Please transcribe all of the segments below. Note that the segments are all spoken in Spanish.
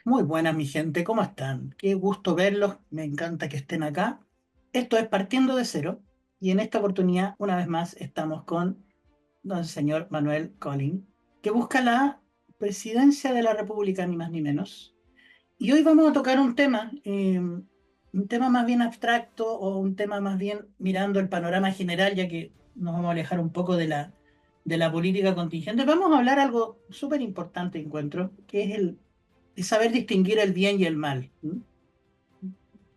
Muy buenas, mi gente, ¿cómo están? Qué gusto verlos, me encanta que estén acá. Esto es Partiendo de Cero y en esta oportunidad, una vez más, estamos con don señor Manuel Colin, que busca la presidencia de la República, ni más ni menos. Y hoy vamos a tocar un tema más bien abstracto o un tema más bien mirando el panorama general, ya que nos vamos a alejar un poco de la política contingente. Vamos a hablar algo súper importante, encuentro, que es saber distinguir el bien y el mal. ¿M?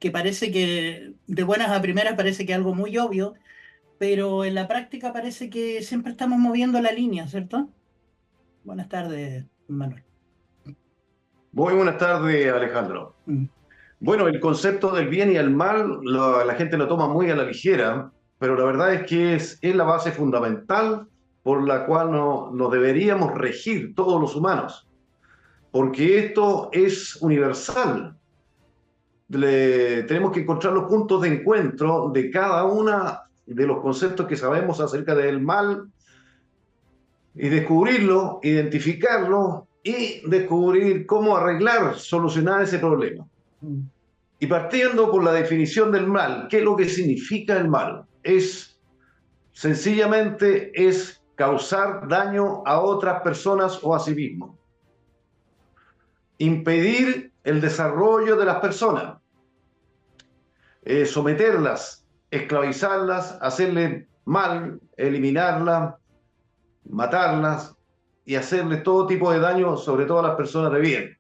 Que parece que de buenas a primeras parece que es algo muy obvio, pero en la práctica parece que siempre estamos moviendo la línea, ¿cierto? Buenas tardes, Manuel. Muy buenas tardes, Alejandro. Mm. Bueno, el concepto del bien y el mal, la gente lo toma muy a la ligera, pero la verdad es que es la base fundamental por la cual nos deberíamos regir todos los humanos, porque esto es universal. Tenemos que encontrar los puntos de encuentro de cada una de los conceptos que sabemos acerca del mal y descubrirlo, identificarlo y descubrir cómo arreglar, solucionar ese problema. Mm. Y partiendo por la definición del mal, ¿qué es lo que significa el mal? Sencillamente es causar daño a otras personas o a sí mismo. Impedir el desarrollo de las personas, someterlas, esclavizarlas, hacerle mal, eliminarlas, matarlas y hacerle todo tipo de daño, sobre todo a las personas de bien.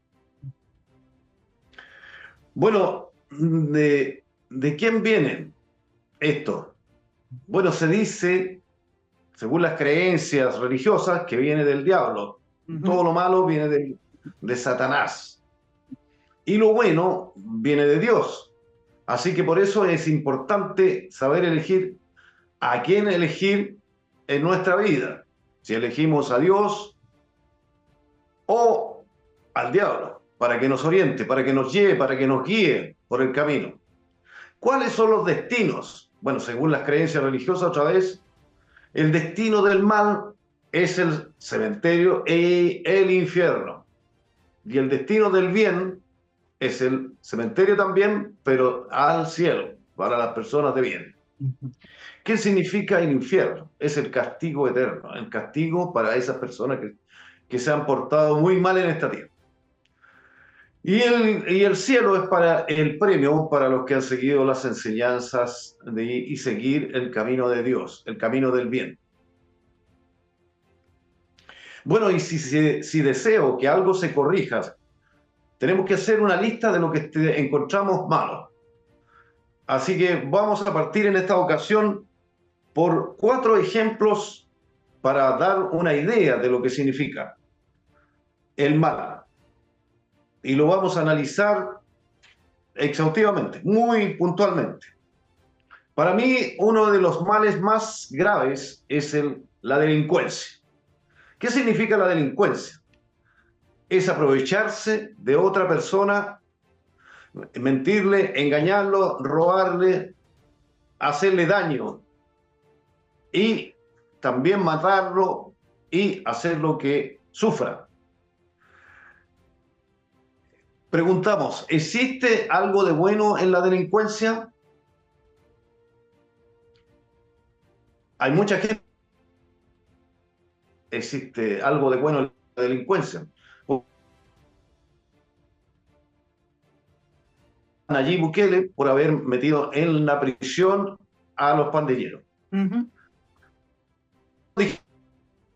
Bueno, ¿de quién viene esto? Bueno, se dice según las creencias religiosas, que viene del diablo. Ujú. Todo lo malo viene de Satanás. Y lo bueno viene de Dios. Así que por eso es importante saber elegir a quién elegir en nuestra vida. Si elegimos a Dios o al diablo, para que nos oriente, para que nos lleve, para que nos guíe por el camino. ¿Cuáles son los destinos? Bueno, según las creencias religiosas, otra vez, el destino del mal es el cementerio y el infierno. Y el destino del bien es el cementerio también, pero al cielo, para las personas de bien. Ujú. ¿Qué significa el infierno? Es el castigo eterno, el castigo para esas personas que se han portado muy mal en esta tierra. Y el cielo es para el premio para los que han seguido las enseñanzas y seguir el camino de Dios, el camino del bien. Bueno, y si deseo que algo se corrija, tenemos que hacer una lista de lo que encontramos malo. Así que vamos a partir en esta ocasión por 4 ejemplos para dar una idea de lo que significa el mal. Y lo vamos a analizar exhaustivamente, muy puntualmente. Para mí, uno de los males más graves es la delincuencia. ¿Qué significa la delincuencia? Es aprovecharse de otra persona, mentirle, engañarlo, robarle, hacerle daño y también matarlo y hacerlo que sufra. Preguntamos, ¿existe algo de bueno en la delincuencia? Hay mucha gente, existe algo de bueno en la delincuencia. Nayib Bukele por haber metido en la prisión a los pandilleros. Ujú.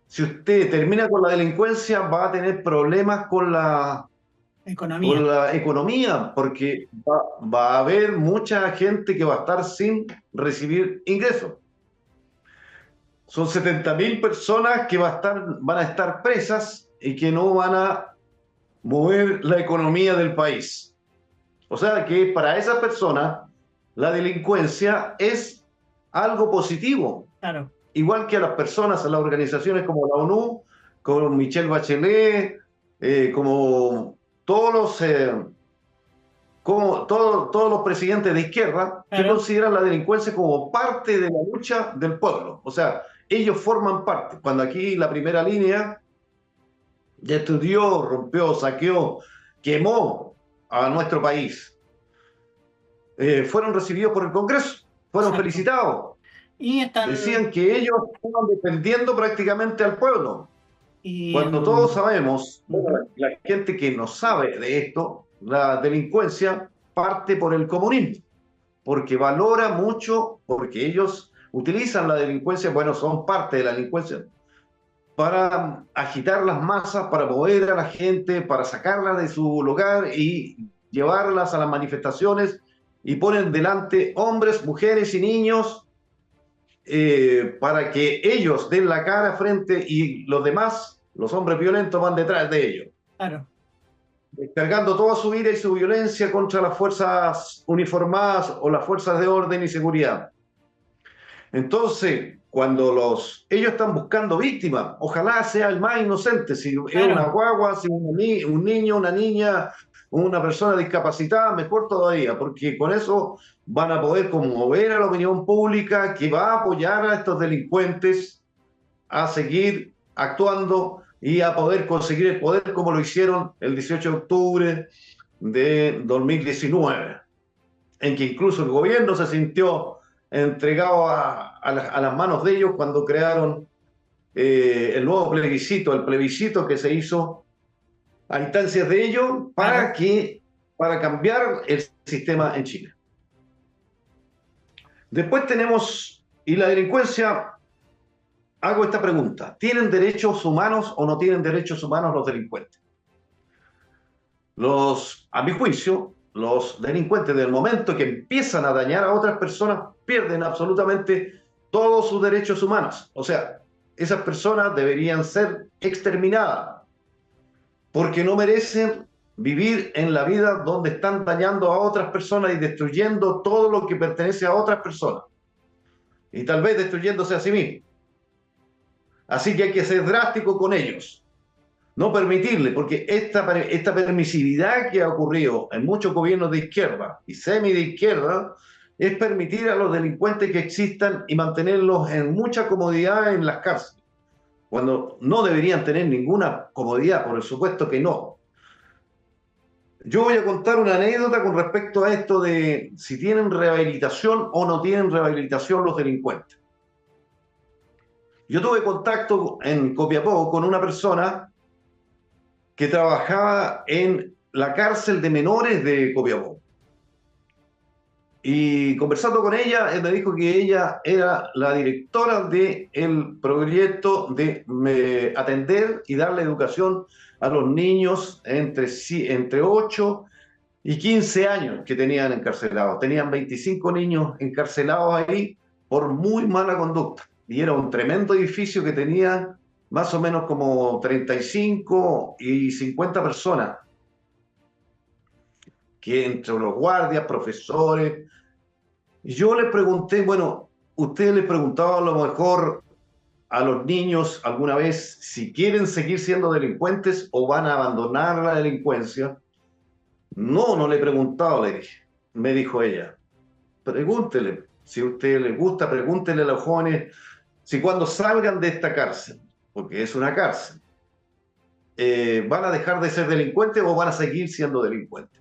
Si usted termina con la delincuencia, va a tener problemas con Economía. la economía, porque va a haber mucha gente que va a estar sin recibir ingresos. Son 70.000 personas que van a estar presas y que no van a mover la economía del país. O sea que para esas personas la delincuencia es algo positivo, Claro. igual que a las personas, a las organizaciones como la ONU, como Michelle Bachelet, como todos todos los presidentes de izquierda que Claro. consideran la delincuencia como parte de la lucha del pueblo. O sea, ellos forman parte. Cuando aquí la primera línea ya estudió, rompió, saqueó, quemó a nuestro país, fueron recibidos por el Congreso, fueron exacto. felicitados. Y Decían están, que ellos estaban defendiendo prácticamente al pueblo. y, Cuando todos sabemos, ujú, la gente que no sabe de esto, la delincuencia parte por el comunismo, porque valora mucho, porque ellos utilizan la delincuencia, bueno, son parte de la delincuencia, para agitar las masas, para mover a la gente, para sacarla de su lugar y llevarlas a las manifestaciones y ponen delante hombres, mujeres y niños para que ellos den la cara frente y los demás, los hombres violentos, van detrás de ellos, claro, descargando toda su ira y su violencia contra las fuerzas uniformadas o las fuerzas de orden y seguridad. Entonces, cuando ellos están buscando víctimas, ojalá sea el más inocente, si es una claro, guagua, si un niño, una niña, una persona discapacitada, mejor todavía, porque con eso van a poder conmover a la opinión pública que va a apoyar a estos delincuentes a seguir actuando y a poder conseguir el poder como lo hicieron el 18 de octubre de 2019, en que incluso el gobierno se sintió entregado a las manos de ellos cuando crearon el nuevo plebiscito, el plebiscito que se hizo a instancias de ellos claro. para cambiar el sistema en Chile. Después tenemos, y la delincuencia, hago esta pregunta, ¿tienen derechos humanos o no tienen derechos humanos los delincuentes? A mi juicio, los delincuentes del momento que empiezan a dañar a otras personas pierden absolutamente todos sus derechos humanos. O sea, esas personas deberían ser exterminadas porque no merecen vivir en la vida donde están dañando a otras personas y destruyendo todo lo que pertenece a otras personas y tal vez destruyéndose a sí mismos. Así que hay que ser drástico con ellos. No permitirle, porque esta permisividad que ha ocurrido en muchos gobiernos de izquierda y semi de izquierda es permitir a los delincuentes que existan y mantenerlos en mucha comodidad en las cárceles, cuando no deberían tener ninguna comodidad, por supuesto que no. Yo voy a contar una anécdota con respecto a esto de si tienen rehabilitación o no tienen rehabilitación los delincuentes. Yo tuve contacto en Copiapó con una persona que trabajaba en la cárcel de menores de Copiapó. Y conversando con ella, él me dijo que ella era la directora del proyecto de atender y darle educación a los niños entre 8 y 15 años que tenían encarcelados. Tenían 25 niños encarcelados ahí por muy mala conducta. Y era un tremendo edificio que tenía más o menos como 35 y 50 personas, que entre los guardias, profesores. Y yo les pregunté, bueno, ¿ustedes les preguntaba a lo mejor a los niños alguna vez si quieren seguir siendo delincuentes o van a abandonar la delincuencia? No, no le he preguntado, le dije. Me dijo ella, pregúntele, si a usted les gusta, pregúntele a los jóvenes si cuando salgan de esta cárcel, porque es una cárcel, van a dejar de ser delincuentes o van a seguir siendo delincuentes.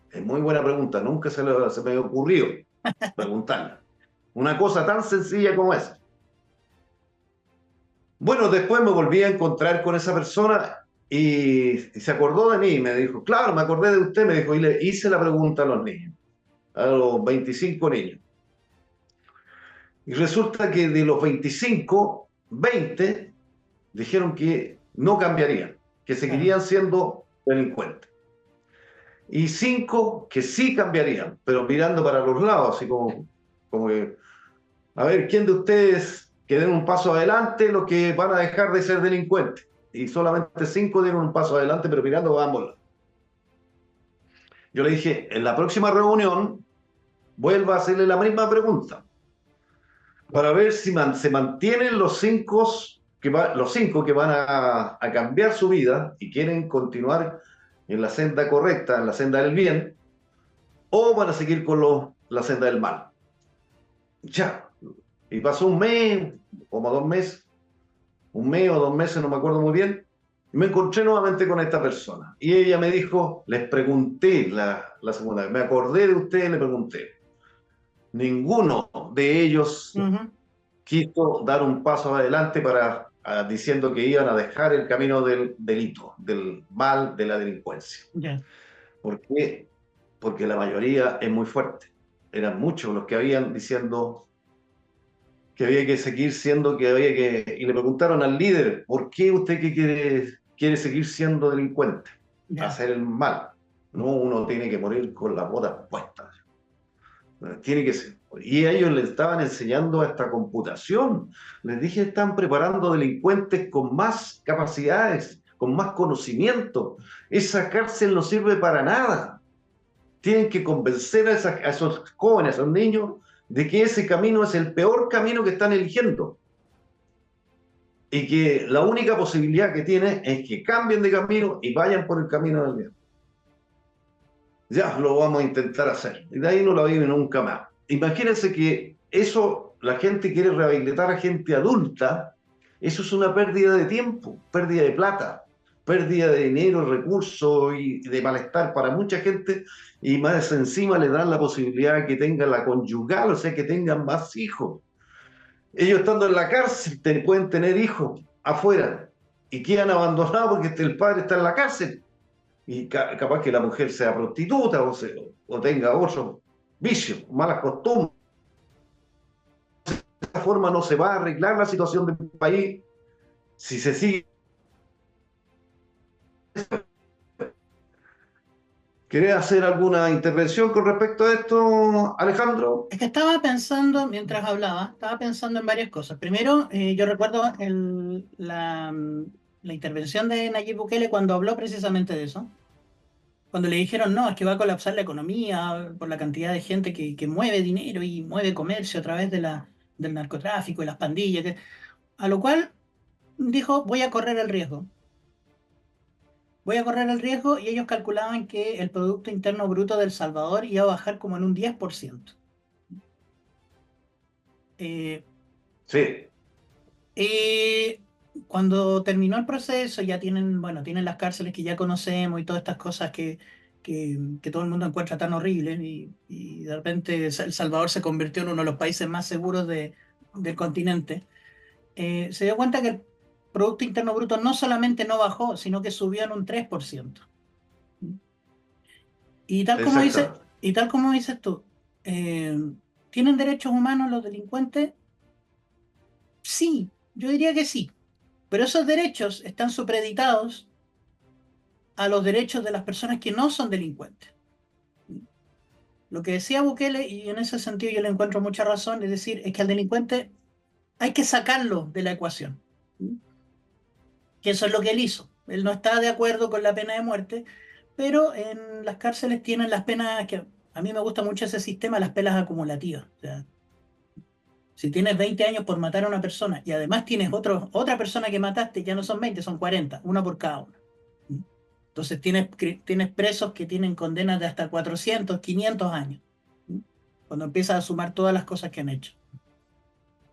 Es muy buena pregunta, nunca se me ocurrió preguntarle. Una cosa tan sencilla como esa. Bueno, después me volví a encontrar con esa persona y se acordó de mí y me dijo, claro, me acordé de usted, me dijo, y le hice la pregunta a los niños, a los 25 niños. Y resulta que de los 25, 20 dijeron que no cambiarían, que Claro. seguirían siendo delincuentes. Y 5 que sí cambiarían, pero mirando para los lados, así como que, a ver, ¿quién de ustedes que den un paso adelante, los que van a dejar de ser delincuentes? Y solamente 5 dieron un paso adelante, pero mirando a ambos lados. Yo le dije, en la próxima reunión, vuelva a hacerle la misma pregunta para ver si se mantienen los 5 que van a cambiar su vida y quieren continuar en la senda correcta, en la senda del bien, o van a seguir con la senda del mal. Ya. Y pasó un mes, como 2 meses, un mes o 2 meses, no me acuerdo muy bien, Y me encontré nuevamente con esta persona. Y ella me dijo, les pregunté la segunda vez, me acordé de ustedes y le pregunté. Ninguno de ellos Ujú. quiso dar un paso adelante diciendo que iban a dejar el camino del delito, del mal, de la delincuencia. Ya. ¿Por qué? Porque la mayoría es muy fuerte. Eran muchos los que habían diciendo que había que seguir siendo, que había que... Y le preguntaron al líder, ¿por qué usted que quiere seguir siendo delincuente? Ya. Hacer el mal. No, uno tiene que morir con las botas puestas. Tiene que ser. Y ellos les estaban enseñando esta computación. Les dije, están preparando delincuentes con más capacidades, con más conocimiento. Esa cárcel no sirve para nada. Tienen que convencer a esos jóvenes, a esos niños, de que ese camino es el peor camino que están eligiendo. Y que la única posibilidad que tienen es que cambien de camino y vayan por el camino del bien. Ya lo vamos a intentar hacer. Y de ahí no lo vive nunca más. Imagínense que eso, la gente quiere rehabilitar a gente adulta, eso es una pérdida de tiempo, pérdida de plata, pérdida de dinero, recursos y de malestar para mucha gente, y más encima le dan la posibilidad de que tengan la conyugal, o sea, que tengan más hijos. Ellos estando en la cárcel pueden tener hijos afuera y quedan abandonados porque el padre está en la cárcel y capaz que la mujer sea prostituta o tenga otro vicio, malas costumbres. De esta forma no se va a arreglar la situación del país si se sigue. ¿Querés hacer alguna intervención con respecto a esto, Alejandro? Es que estaba pensando, mientras hablaba, estaba pensando en varias cosas. Primero, yo recuerdo la intervención de Nayib Bukele cuando habló precisamente de eso. Cuando le dijeron, no, es que va a colapsar la economía por la cantidad de gente que mueve dinero y mueve comercio a través del narcotráfico y las pandillas. A lo cual dijo, voy a correr el riesgo. Voy a correr el riesgo y ellos calculaban que el Producto Interno Bruto del Salvador iba a bajar como en un 10%. Eh, Sí, y cuando terminó el proceso, ya tienen, bueno, tienen las cárceles que ya conocemos y todas estas cosas que todo el mundo encuentra tan horribles y de repente El Salvador se convirtió en uno de los países más seguros del continente. Se dio cuenta que el Producto Interno Bruto no solamente no bajó, sino que subió en un 3%. Y tal como dice, exactamente. y tal como dices tú, eh, ¿tienen derechos humanos los delincuentes? Sí, yo diría que sí, pero esos derechos están supeditados a los derechos de las personas que no son delincuentes. Lo que decía Bukele, y en ese sentido yo le encuentro mucha razón, es decir, es que al delincuente hay que sacarlo de la ecuación, que eso es lo que él hizo. Él no está de acuerdo con la pena de muerte, pero en las cárceles tienen las penas que a mí me gusta mucho ese sistema, las penas acumulativas. O sea, si tienes 20 años por matar a una persona y además tienes otra persona que mataste, ya no son 20, son 40, una por cada uno. Entonces tienes presos que tienen condenas de hasta 400, 500 años, cuando empiezas a sumar todas las cosas que han hecho.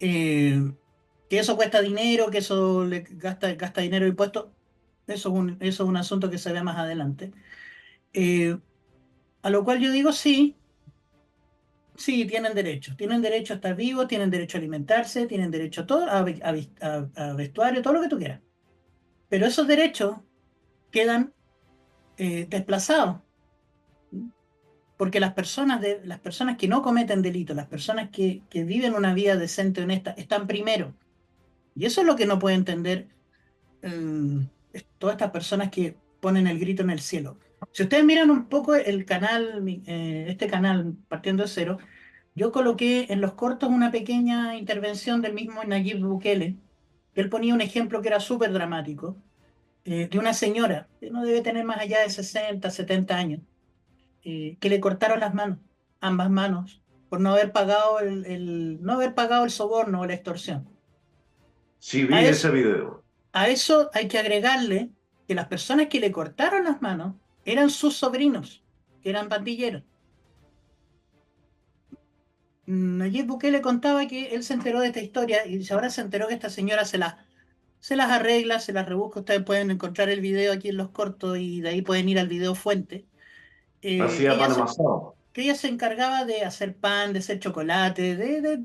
Eh, que eso cuesta dinero, que eso le gasta dinero de impuestos, eso es un asunto que se ve más adelante. Eh, a lo cual yo digo, sí, sí, tienen derecho a estar vivos, tienen derecho a alimentarse, tienen derecho a todo, a vestuario, todo lo que tú quieras. Pero esos derechos quedan desplazados, porque las personas que no cometen delitos, las personas que viven una vida decente, honesta, están primero. Y eso es lo que no puede entender todas estas personas que ponen el grito en el cielo. Si ustedes miran un poco el canal, este canal Partiendo de Cero, yo coloqué en los cortos una pequeña intervención del mismo Nayib Bukele, que él ponía un ejemplo que era súper dramático, de una señora que no debe tener más allá de 60, 70 años, que le cortaron las manos, ambas manos, por no haber pagado no haber pagado el soborno o la extorsión. Sí, A vi eso, ese video. a eso hay que agregarle que las personas que le cortaron las manos eran sus sobrinos, que eran pandilleros. Nayib Bukele contaba que él se enteró de esta historia y ahora se enteró que esta señora se las arregla, se las rebusca. Ustedes pueden encontrar el video aquí en los cortos y de ahí pueden ir al video fuente. Hacía Ella pan se, amasado. que ella se encargaba de hacer pan, de hacer chocolate,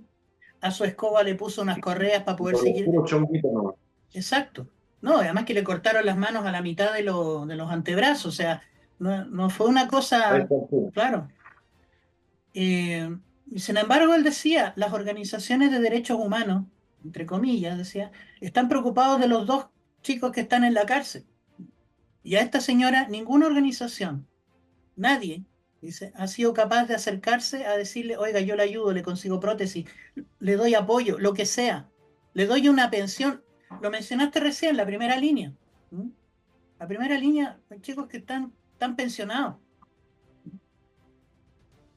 a su escoba le puso unas correas para Y poder con los seguir. puros chonguitos nomás. Exacto. No, además que le cortaron las manos a la mitad de los antebrazos, o sea, no fue una Ahí cosa, está el punto. claro. Y sin embargo, él decía, las organizaciones de derechos humanos, entre comillas, decía, están preocupados de los dos chicos que están en la cárcel. Y a esta señora, ninguna organización, nadie, dice, ha sido capaz de acercarse a decirle, oiga, yo le ayudo, le consigo prótesis, le doy apoyo, lo que sea, le doy una pensión. Lo mencionaste recién, la primera línea. ¿Mm? La primera línea, hay chicos que están pensionados,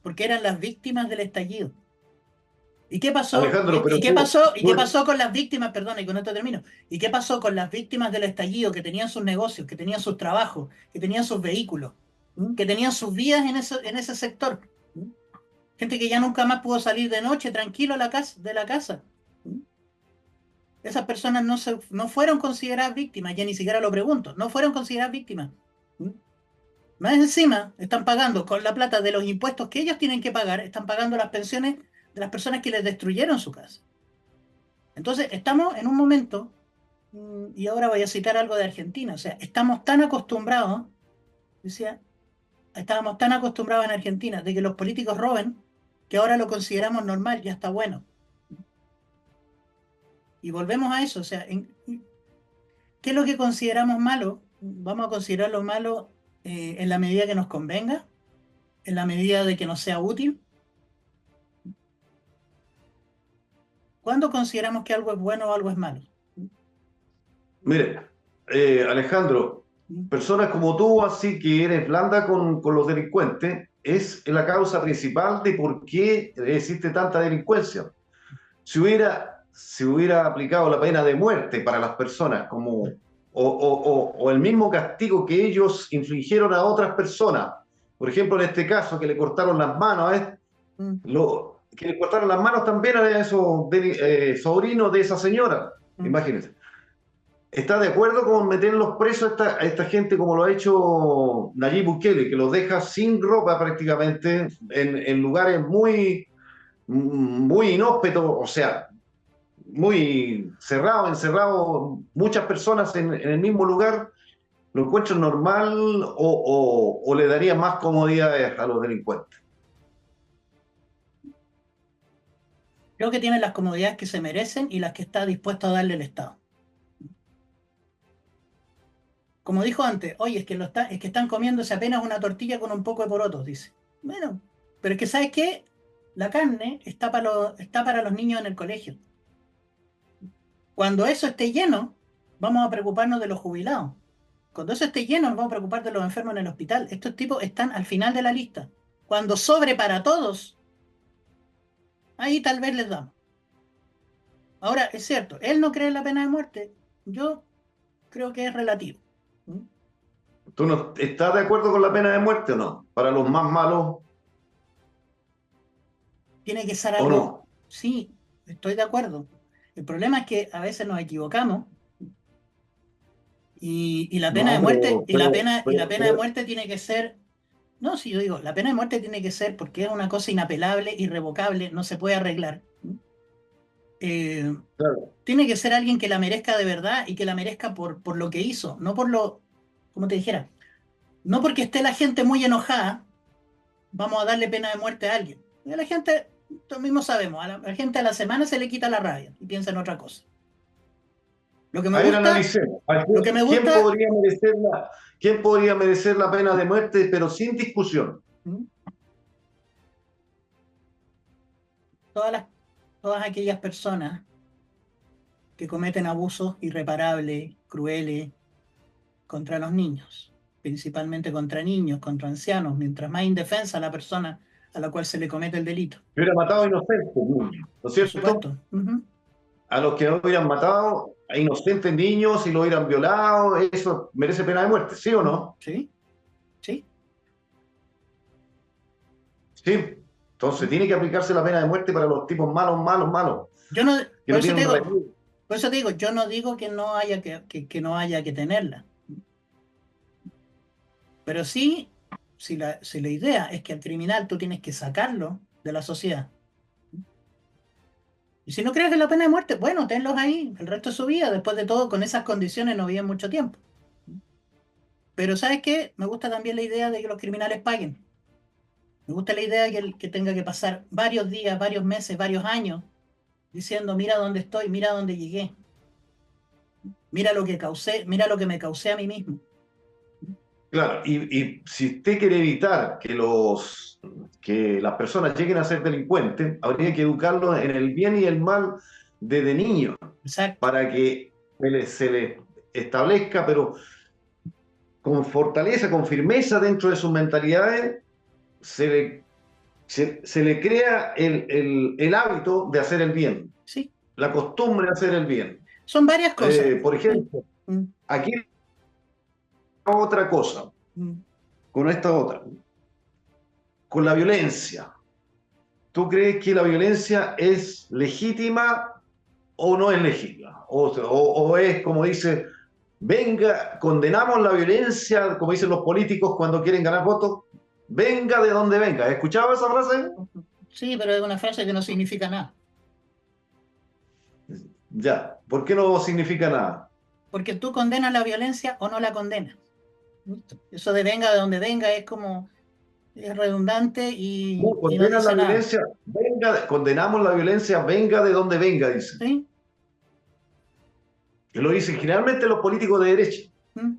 porque eran las víctimas del estallido. ¿Y qué pasó? Alejandro, pero ¿Y qué tú, pasó? ¿Y qué tú- pasó con las víctimas? Perdón, y con esto termino. ¿Y qué pasó con las víctimas del estallido que tenían sus negocios, que tenían sus trabajos, que tenían sus vehículos, que tenían sus vidas en ese sector? ¿Mm? Gente que ya nunca más pudo salir de noche tranquilo de la casa. ¿Mm? Esas personas no fueron consideradas víctimas, ya ni siquiera lo pregunto, no fueron consideradas víctimas. ¿Mm? Más encima, están pagando con la plata de los impuestos que ellos tienen que pagar, están pagando las pensiones de las personas que les destruyeron su casa. Entonces, estamos en un momento, y ahora voy a citar algo de Argentina, o sea, estamos tan acostumbrados, decía, estábamos tan acostumbrados en Argentina de que los políticos roben, que ahora lo consideramos normal, ya está bueno. Y volvemos a eso, o sea, ¿qué es lo que consideramos malo? Vamos a considerarlo malo en la medida que nos convenga, en la medida de que nos sea útil. ¿Cuándo consideramos que algo es bueno o algo es malo? mire, Alejandro, ¿Mm? personas como tú, así que eres blanda con los delincuentes, es la causa principal de por qué existe tanta delincuencia. Si hubiera aplicado la pena de muerte para las personas, o el mismo castigo que ellos infligieron a otras personas, por ejemplo, en este caso, que le cortaron las manos, ¿Mm? que le cortaron las manos también a esos sobrinos de esa señora, ¿Mm? imagínense. ¿Está de acuerdo con meterlos presos a esta gente como lo ha hecho Nayib Bukele, que los deja sin ropa prácticamente en lugares muy inhóspitos, o sea, muy cerrado, encerrado, muchas personas en el mismo lugar? ¿Lo encuentran normal o le daría más comodidades a los delincuentes? Creo que tienen las comodidades que se merecen y las que está dispuesto a darle el Estado. Como dijo antes, oye, es que están comiéndose apenas una tortilla con un poco de porotos, dice. Bueno, pero es que ¿sabes qué? La carne está para los niños en el colegio. Cuando eso esté lleno, vamos a preocuparnos de los jubilados. Cuando eso esté lleno, nos vamos a preocupar de los enfermos en el hospital. Estos tipos están al final de la lista. Cuando sobre para todos, ahí tal vez les damos. Ahora, es cierto, él no cree en la pena de muerte. Yo creo que es relativo. ¿Mm? ¿Tú no estás de acuerdo con la pena de muerte o no? Para los más malos Tiene que ser o algo, no. sí, estoy de acuerdo. El problema es que a veces nos equivocamos y la pena de No, muerte, y la pena de pero, muerte tiene que ser, no, si yo digo, la pena de muerte tiene que ser porque es una cosa inapelable, irrevocable, no se puede arreglar. Eh, claro, Tiene que ser alguien que la merezca de verdad y que la merezca por lo que hizo, no por lo, como te dijera, no porque esté la gente muy enojada, vamos a darle pena de muerte a alguien. Y a la gente, todos mismos sabemos, a la gente a la semana se le quita la rabia y piensa en otra cosa. Lo que me a ver, gusta, analicemos. lo que me ¿Quién gusta, podría merecer la pena de muerte, pero sin discusión? ¿Mm? todas las, todas aquellas personas que cometen abusos irreparables, crueles contra los niños, principalmente contra niños, contra ancianos, mientras más indefensa la persona a la cual se le comete el delito. Hubiera matado a inocentes, ¿no es Por cierto? supuesto. Ujú. A los que hubieran matado a inocentes niños y lo hubieran violado, eso merece pena de muerte, ¿sí o no? Sí, sí. Sí. Entonces tiene que aplicarse la pena de muerte para los tipos malos, malos, malos, Yo no, que por no eso te tienen digo, remedio. Por eso digo, yo no digo que no haya que no haya que tenerla, pero sí, si la idea es que al criminal tú tienes que sacarlo de la sociedad, y si no crees en la pena de muerte, bueno, tenlos ahí el resto de su vida. Después de todo, con esas condiciones no viven mucho tiempo. Pero ¿sabes qué? Me gusta también la idea de que los criminales paguen. Me gusta la idea de que tenga que pasar varios días, varios meses, varios años diciendo, mira dónde estoy, mira dónde llegué, mira lo que causé, mira lo que me causé a mí mismo. Claro, y si usted quiere evitar que las personas lleguen a ser delincuentes, habría que educarlos en el bien y el mal desde niños, Exacto. para que se les establezca, pero con fortaleza, con firmeza dentro de sus mentalidades, se le, se le crea el hábito de hacer el bien, Sí. la costumbre de hacer el bien. Son varias cosas. Por Sí. ejemplo, Mm, aquí otra cosa, mm. con esta otra, con la violencia. ¿Tú crees que la violencia es legítima o no es legítima? O es como dice, venga, condenamos la violencia, como dicen los políticos cuando quieren ganar votos, venga de donde venga. ¿Has escuchado esa frase? Sí, pero es una frase que no significa nada. Ya, ¿por qué no significa nada? Porque tú condenas la violencia o no la condenas. ¿Listo? Eso de venga de donde venga es como, es redundante Tú y no condenas la dice nada. violencia, venga, condenamos la violencia, venga de donde venga, dicen. ¿Sí? Que lo dicen generalmente los políticos de derecha. ¿Mm?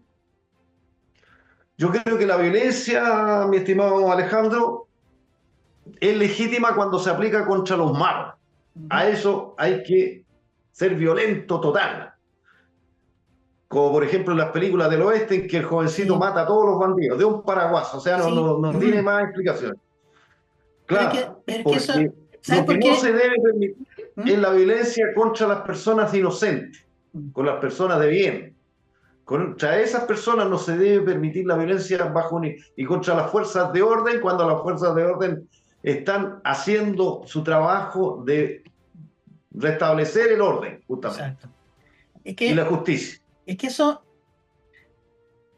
Yo creo que la violencia, mi estimado Alejandro, es legítima cuando se aplica contra los malos. Ujú. A eso hay que ser violento total. Como por ejemplo en las películas del oeste en que el jovencito Sí, mata a todos los bandidos de un paraguas. O sea, sí. no tiene más explicación. Claro, Pero es que eso, porque ¿sabes lo que por no qué? se debe permitir es ¿Mm? la violencia contra las personas inocentes, Mm. con las personas de bien. Contra esas personas no se debe permitir la violencia y contra las fuerzas de orden cuando las fuerzas de orden están haciendo su trabajo de restablecer el orden, justamente, Exacto. Es y la que, justicia. es que eso,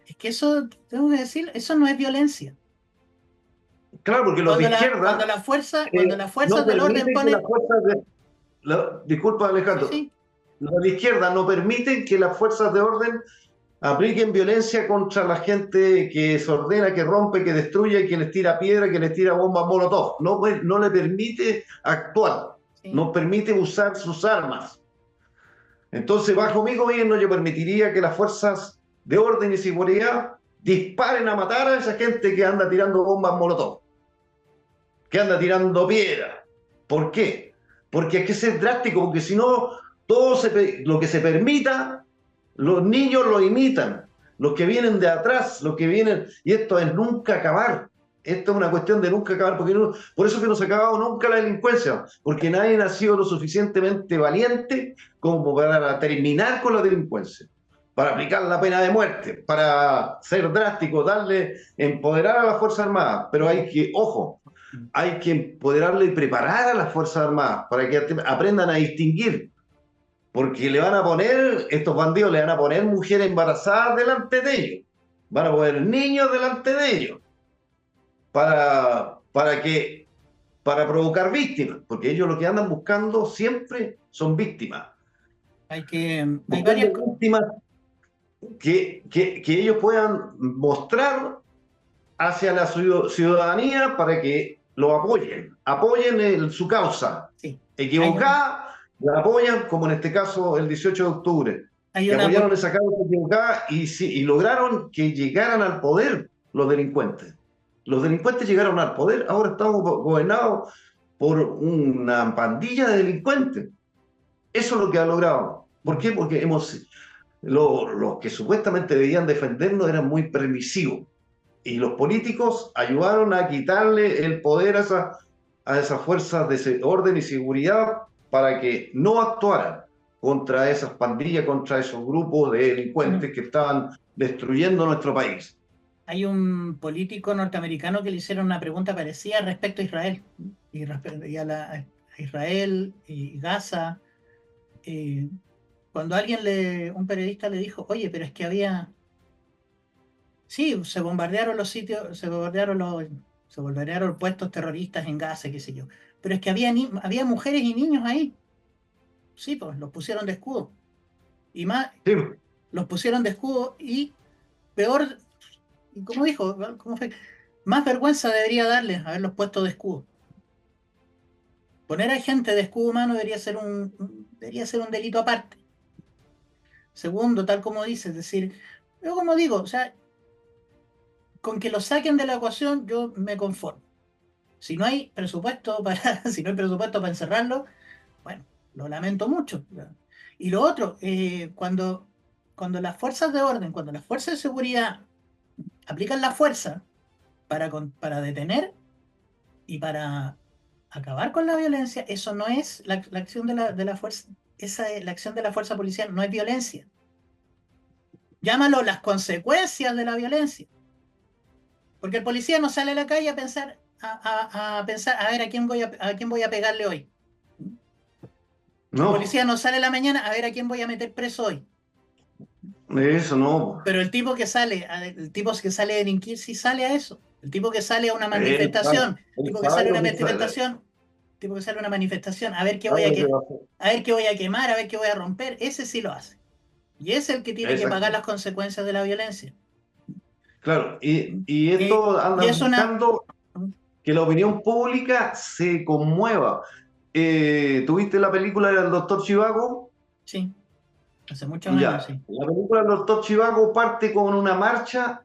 es que eso, tengo que decir, eso no es violencia. Claro, porque los de izquierda Cuando las no fuerzas del orden permiten que las ponen, fuerzas disculpa sí, Alejandro, sí, los de izquierda no permiten que las fuerzas de orden apliquen violencia contra la gente que se ordena, que rompe, que destruye, que les tira piedra, que les tira bombas molotov. No, no le permite actuar, sí, no permite usar sus armas. Entonces, bajo mi gobierno, yo permitiría que las fuerzas de orden y seguridad disparen a matar a esa gente que anda tirando bombas molotov, que anda tirando piedra. ¿Por qué? Porque hay que ser drástico, porque si no, lo que se permita, los niños lo imitan, los que vienen de atrás, los que vienen, y esto es nunca acabar. Esto es una cuestión de nunca acabar, porque por eso que no se ha acabado nunca la delincuencia, porque nadie ha sido lo suficientemente valiente como para terminar con la delincuencia, para aplicar la pena de muerte, para ser drástico, darle, empoderar a las Fuerzas Armadas. Pero hay que, ojo, hay que empoderarle y preparar a las Fuerzas Armadas para que aprendan a distinguir, porque le van a poner, estos bandidos le van a poner mujeres embarazadas delante de ellos, van a poner niños delante de ellos, para que, para provocar víctimas, porque ellos lo que andan buscando siempre son víctimas, hay varias, buscando víctimas que ellos puedan mostrar hacia la ciudadanía para que lo apoyen su causa. sí, Equivocada, la apoyan, como en este caso el 18 de octubre, hay que una, apoyaron esa causa equivocada y lograron que llegaran al poder los delincuentes. Los delincuentes llegaron al poder, ahora estamos gobernados por una pandilla de delincuentes. Eso es lo que ha logrado. ¿Por qué? Porque los que supuestamente debían defendernos eran muy permisivos y los políticos ayudaron a quitarle el poder a esas fuerzas de orden y seguridad para que no actuaran contra esas pandillas, contra esos grupos de bueno, delincuentes que estaban destruyendo nuestro país. hay un político norteamericano que le hicieron una pregunta parecida respecto a Israel y a Israel y Gaza. Cuando un periodista le dijo, oye, pero es que sí, se bombardearon los sitios, se bombardearon puestos terroristas en Gaza, qué sé yo, pero es que había mujeres y niños ahí, sí, pues los pusieron de escudo, y más, Sí, los pusieron de escudo y peor, y como dijo, ¿cómo fue? Más vergüenza debería darles haberlos puesto de escudo. Poner a gente de escudo humano debería ser un delito aparte. Segundo, tal como dice, es decir, yo como digo, o sea, con que lo saquen de la ecuación yo me conformo. Si no hay presupuesto para, si no hay presupuesto para encerrarlo, bueno, lo lamento mucho. Y lo otro, cuando las fuerzas de orden, cuando las fuerzas de seguridad aplican la fuerza para detener y para acabar con la violencia, eso no es la acción de la fuerza, la acción de la fuerza policial no es violencia. Llámalo las consecuencias de la violencia. Porque el policía no sale a la calle a pensar, a pensar, a ver a quién voy a pegarle hoy. El no, policía no sale a la mañana a ver a quién voy a meter preso hoy. eso no. Pero el tipo que sale a delinquir sí sale a eso. El tipo que sale a una manifestación, el Él tipo que sabe sale a lo una que sabe, manifestación, el tipo que sale a una manifestación, sabe lo que va a hacer. a ver qué voy a quemar, a ver qué voy a romper, ese sí lo hace. Y es el que tiene que pagar Exacto. las consecuencias de la violencia. Claro, y esto Y andan es una... buscando que la opinión pública se conmueva. ¿Tuviste la película del Doctor Chivago? Sí, hace muchos años, Ya, sí. la película del Doctor Chivago parte con una marcha,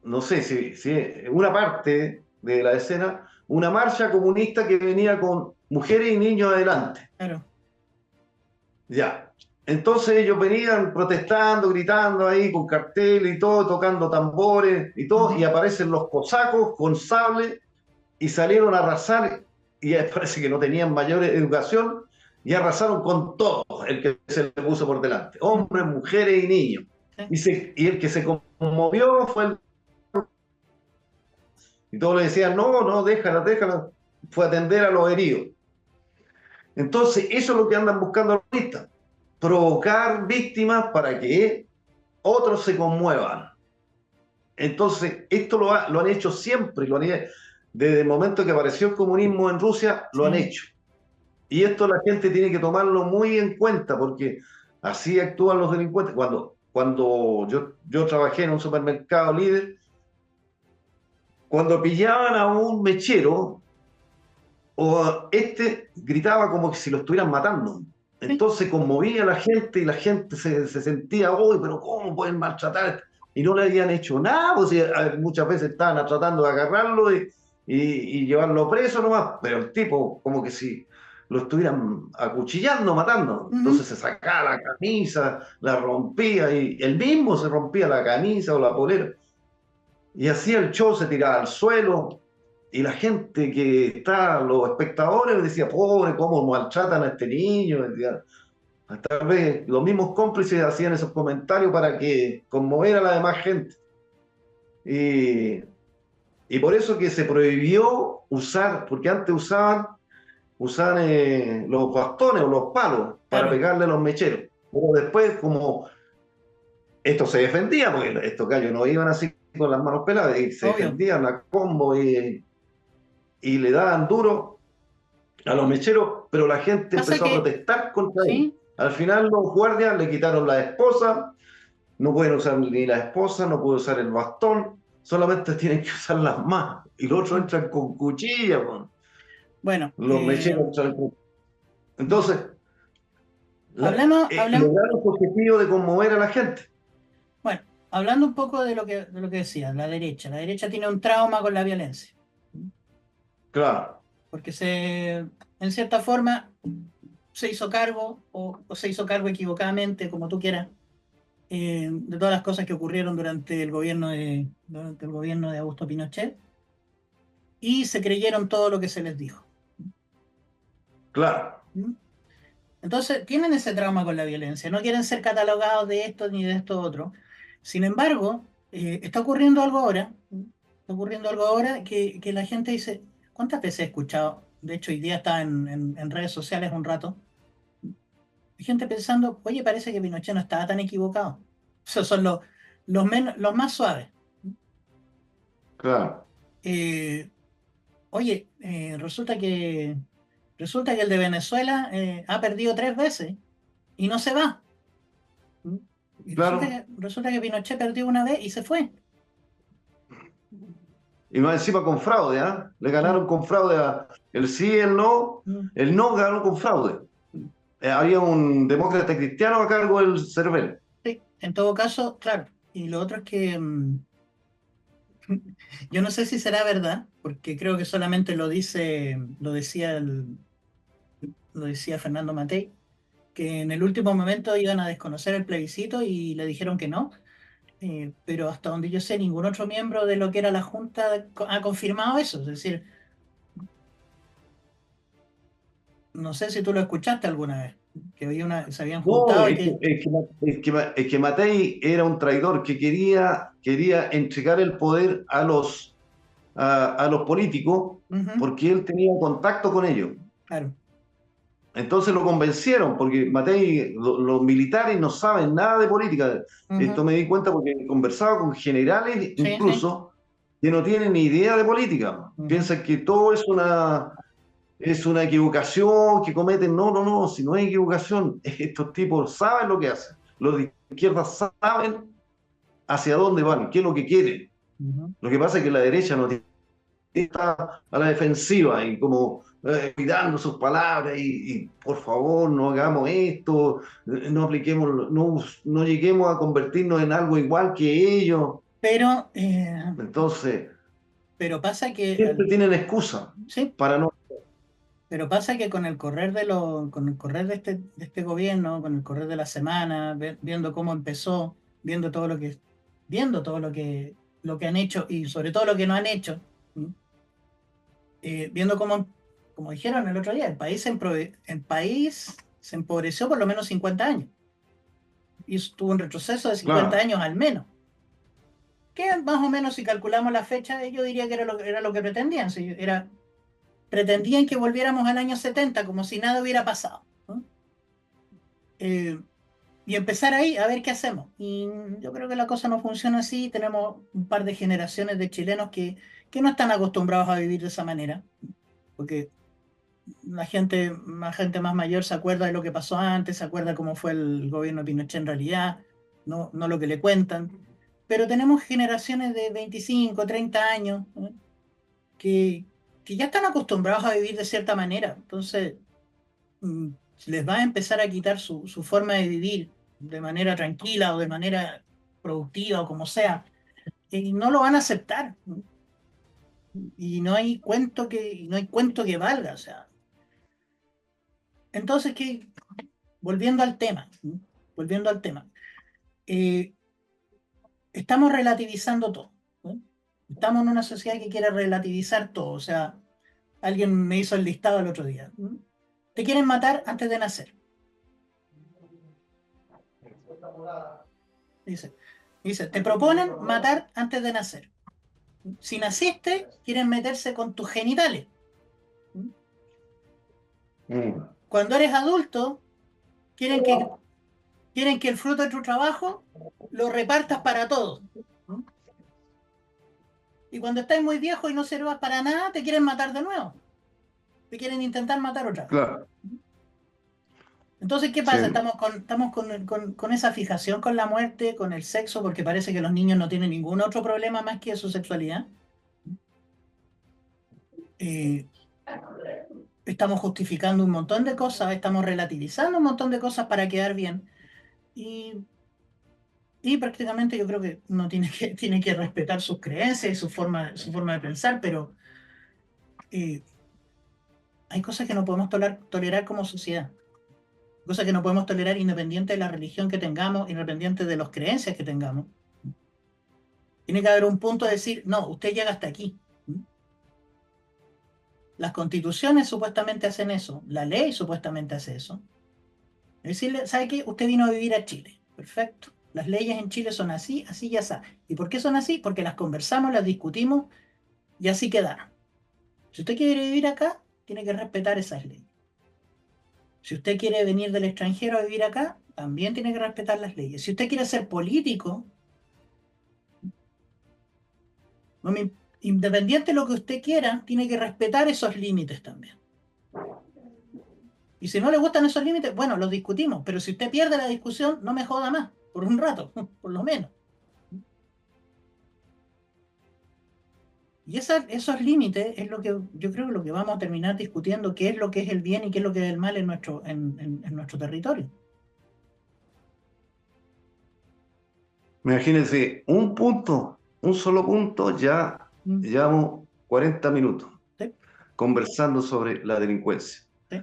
no sé si una parte de la escena, una marcha comunista que venía con mujeres y niños adelante. Claro. Ya. Entonces ellos venían protestando, gritando ahí con carteles y todo, tocando tambores y todo, y Ujú. aparecen los cosacos con sable y salieron a arrasar, y parece que no tenían mayor educación, y arrasaron con todo el que se le puso por delante, hombres, Ujú. mujeres y niños. Sí. Y el que se conmovió fue y todos le decían, no, no, déjala, déjala, fue a atender a los heridos. Entonces, eso es lo que andan buscando los artistas, provocar víctimas para que otros se conmuevan. Entonces, esto lo han hecho siempre, desde el momento que apareció el comunismo en Rusia, lo han Sí. hecho. Y esto la gente tiene que tomarlo muy en cuenta porque así actúan los delincuentes. Cuando yo trabajé en un supermercado líder, cuando pillaban a un mechero, o este gritaba como que si lo estuvieran matando. Sí. Entonces conmovía a la gente y la gente se sentía, uy, pero ¿cómo pueden maltratar? Y no le habían hecho nada, pues sí, muchas veces estaban tratando de agarrarlo y llevarlo preso nomás, pero el tipo como que si lo estuvieran acuchillando, matando. Ujú. Entonces se sacaba la camisa, la rompía y él mismo se rompía la camisa o la polera. Y hacía el show, se tiraba al suelo, y la gente que está, los espectadores, decía, pobre, cómo maltratan a este niño. Decía, tal vez los mismos cómplices hacían esos comentarios para que conmover a la demás gente. Y, y por eso que se prohibió usar, porque antes usaban los bastones o los palos para Claro, pegarle a los mecheros. Pero después, como esto se defendía, porque estos gallos no iban así con las manos peladas, y se obvio. defendían a combo y le daban duro a los mecheros, pero la gente Pasa empezó a que, protestar contra él. sí. Al final los guardias le quitaron la esposa, no pueden usar ni la esposa, no pueden usar el bastón, solamente tienen que usar las manos. Y los otros Mm. entran con cuchilla, man. Bueno, Los mecheros entran con... Entonces, hablemos, lograron su objetivo de conmover a la gente. bueno, hablando un poco de lo que decía, la derecha. La derecha tiene un trauma con la violencia, Claro, porque en cierta forma, se hizo cargo o se hizo cargo equivocadamente, como tú quieras, de todas las cosas que ocurrieron durante el gobierno de Augusto Pinochet y se creyeron todo lo que se les dijo. claro. ¿Mm? Entonces, tienen ese trauma con la violencia, no quieren ser catalogados de esto ni de esto otro. Sin embargo, está ocurriendo algo ahora, está ocurriendo algo ahora que la gente dice, ¿cuántas veces he escuchado? De hecho, hoy día está en redes sociales un rato, Hay gente pensando, oye, parece que Pinochet no estaba tan equivocado. Esos son los más suaves. Claro. Eh, oye, resulta que el de Venezuela ha perdido 3 veces y no se va. ¿Mm? Y Claro. resulta que Pinochet perdió una vez y se fue. Y más encima con fraude, ¿ah? Le Mm, ganaron con fraude el sí, mm, el no ganó con fraude. Había un demócrata cristiano a cargo del CERVEL. sí, en todo caso, claro. Y lo otro es que yo no sé si será verdad, porque creo que solamente lo decía Fernando Matei, que en el último momento iban a desconocer el plebiscito y le dijeron que no. Pero hasta donde yo sé, ningún otro miembro de lo que era la Junta ha confirmado eso. Es decir, no sé si tú lo escuchaste alguna vez, que se habían No, juntado y que... es que Matei era un traidor que quería entregar el poder a los políticos Ujú, porque él tenía contacto con ellos. claro. Entonces lo convencieron, porque Matei, los militares no saben nada de política. Esto Ujú, me di cuenta porque conversaba con generales sí, sí. incluso que no tienen ni idea de política. Ujú. Piensan que todo es una equivocación que cometen. No, no, no, si no hay equivocación, estos tipos saben lo que hacen. Los de izquierda saben hacia dónde van, qué es lo que quieren. Ujú. Lo que pasa es que la derecha no está a la defensiva y como cuidando sus palabras y, por favor no hagamos esto, no apliquemos, no lleguemos a convertirnos en algo igual que ellos. Pero, Entonces, pero pasa que siempre tienen excusa sí, para no... pero pasa que con el correr con el correr de este gobierno, con el correr de la semana, viendo cómo empezó, viendo todo lo que han hecho y sobre todo lo que no han hecho, ¿m? Viendo como dijeron el otro día, el país se empobreció por lo menos 50 años y tuvo un retroceso de 50 Claro, años al menos. Que más o menos, si calculamos la fecha, yo diría que era lo que pretendían. Si pretendían que volviéramos al año 70 como si nada hubiera pasado, ¿no? Eh, y empezar ahí a ver qué hacemos. Y yo creo que la cosa no funciona así. Tenemos un par de generaciones de chilenos que no están acostumbrados a vivir de esa manera, porque la gente más mayor se acuerda de lo que pasó antes, se acuerda cómo fue el gobierno de Pinochet en realidad, no lo que le cuentan. Pero tenemos generaciones de 25 30 años, ¿no? que, que ya están acostumbrados a vivir de cierta manera. Entonces, mm, les va a empezar a quitar su forma de vivir de manera tranquila o de manera productiva o como sea, y no lo van a aceptar. ¿No? Y no hay cuento que valga. O sea, entonces, volviendo al tema, ¿no? Volviendo al tema, eh, estamos relativizando todo, ¿no? Estamos en una sociedad que quiere relativizar todo. O sea, alguien me hizo el listado el otro día. ¿No? Te quieren matar antes de nacer. Dice, te proponen matar antes de nacer. Si naciste, quieren meterse con tus genitales. mm, Cuando eres adulto, quieren quieren que el fruto de tu trabajo lo repartas para todos. Y cuando estás muy viejo y no sirvas para nada, te quieren matar de nuevo. Te quieren intentar matar otra vez. claro, Entonces, ¿qué sí. pasa? Estamos con esa fijación con la muerte, con el sexo, porque parece que los niños no tienen ningún otro problema más que su sexualidad. Eh, estamos justificando un montón de cosas, estamos relativizando un montón de cosas para quedar bien. Y, y prácticamente yo creo que uno tiene que respetar sus creencias y su forma de pensar, pero eh, hay cosas que no podemos tolerar como sociedad, cosas que no podemos tolerar independiente de la religión que tengamos, independiente de las creencias que tengamos. Tiene que haber un punto de decir, no, usted llega hasta aquí. Las constituciones supuestamente hacen eso, la ley supuestamente hace eso. Es decirle, ¿sabe qué? Usted vino a vivir a Chile. Perfecto. Las leyes en Chile son así, así y así. ¿Y por qué son así? Porque las conversamos, las discutimos y así quedaron. Si usted quiere vivir acá, tiene que respetar esas leyes. Si usted quiere venir del extranjero a vivir acá, también tiene que respetar las leyes. Si usted quiere ser político, independiente de lo que usted quiera, tiene que respetar esos límites también. Y si no le gustan esos límites, bueno, los discutimos, pero si usted pierde la discusión, no me joda más, por un rato, por lo menos. Y esos límites es lo que yo creo que lo que vamos a terminar discutiendo, qué es lo que es el bien y qué es lo que es el mal en nuestro territorio. Imagínense, un punto, un solo punto, ya Mm, llevamos 40 minutos ¿sí? conversando sobre la delincuencia. ¿Sí?